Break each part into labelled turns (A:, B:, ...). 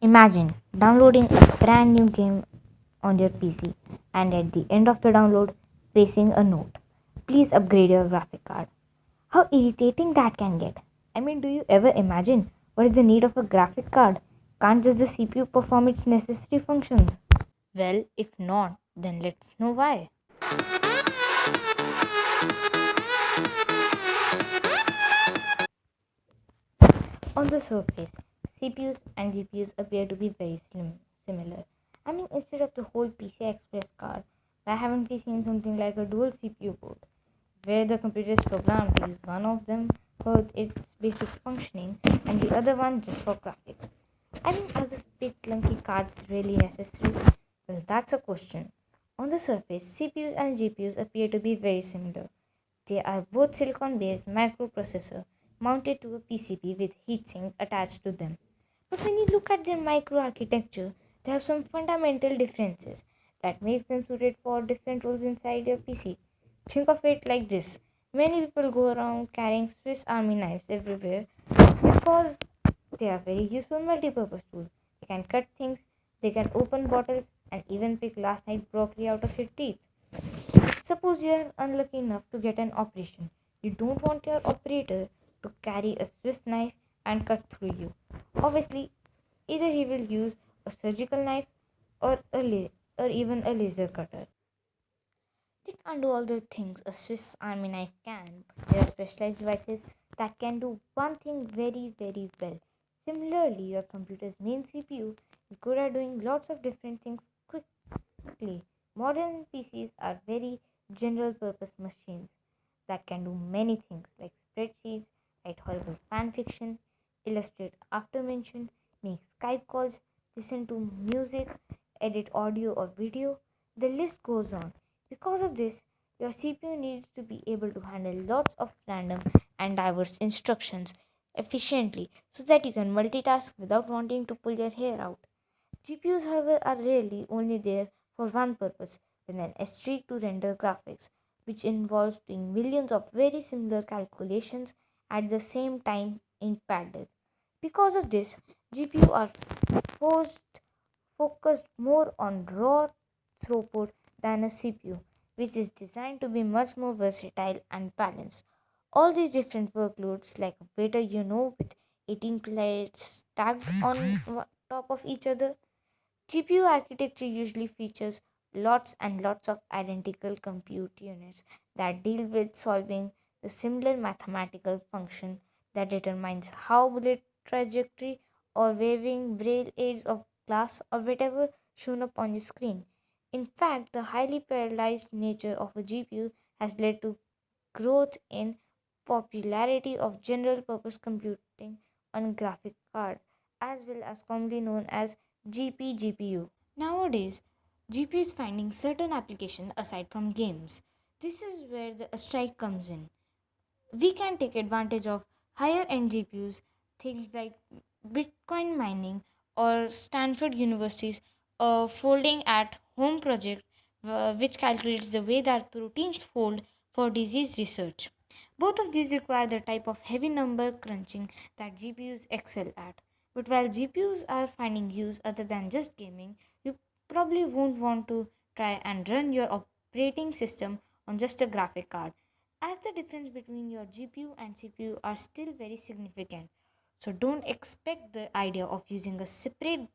A: Imagine downloading a brand new game on your PC and at the end of the download, facing a note. Please upgrade your graphic card. How irritating that can get. I mean, do you ever imagine what is the need of a graphic card? Can't just the CPU perform its necessary functions? Well, if not, then let's know why. On the surface, CPUs and GPUs appear to be very similar. I mean, instead of the whole PCI Express card, why haven't we seen something like a dual CPU board, where the computer is programmed to use one of them for its basic functioning and the other one just for graphics? I mean, are these big clunky cards really necessary? Well, that's a question. On the surface, CPUs and GPUs appear to be very similar. They are both silicon based microprocessor mounted to a PCB with heatsink attached to them. But when you look at their microarchitecture, they have some fundamental differences that make them suited for different roles inside your PC. Think of it like this. Many people go around carrying Swiss army knives everywhere because they are very useful multi-purpose tools. They can cut things, they can open bottles, and even pick last night's broccoli out of your teeth. Suppose you are unlucky enough to get an operation. You don't want your operator to carry a Swiss knife and cut through you. Obviously, either he will use a surgical knife or or even a laser cutter. They can't do all the things a Swiss army knife can, but there are specialized devices that can do one thing very, very well. Similarly, your computer's main CPU is good at doing lots of different things quickly. Modern PCs are very general purpose machines that can do many things like spreadsheets, write horrible fan fiction, illustrate after mentioned, make Skype calls, listen to music, edit audio or video. The list goes on. Because of this, your CPU needs to be able to handle lots of random and diverse instructions efficiently so that you can multitask without wanting to pull your hair out. GPUs, however, are rarely only there for one purpose with an S3 to render graphics, which involves doing millions of very similar calculations at the same time in parallel. Because of this, GPU are forced focused more on raw throughput than a CPU, which is designed to be much more versatile and balanced. All these different workloads, like a waiter with 18 plates stacked on top of each other, GPU architecture usually features lots and lots of identical compute units that deal with solving the similar mathematical function that determines how bullet trajectory or waving braille aids of glass or whatever shown up on the screen. In fact, the highly parallelized nature of a GPU has led to growth in popularity of general purpose computing on graphic cards as well as commonly known as GPGPU. Nowadays, GPU is finding certain application aside from games. This is where the strike comes in. We can take advantage of higher end GPUs, things like Bitcoin mining or Stanford University's folding at home project, which calculates the way that proteins fold for disease research. Both of these require the type of heavy number crunching that GPUs excel at. But while GPUs are finding use other than just gaming, you probably won't want to try and run your operating system on just a graphic card, as the difference between your GPU and CPU are still very significant. So don't expect the idea of using a separate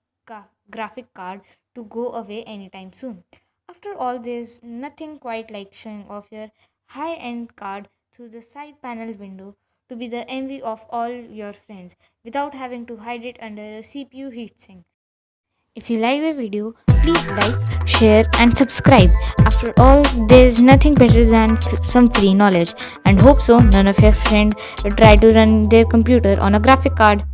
A: graphic card to go away anytime soon. After all, there's nothing quite like showing off your high end card through the side panel window to be the envy of all your friends without having to hide it under a CPU heatsink. If you like the video, please like, share, and subscribe. After all, there's nothing better than some free knowledge. And hope so, none of your friends will try to run their computer on a graphic card.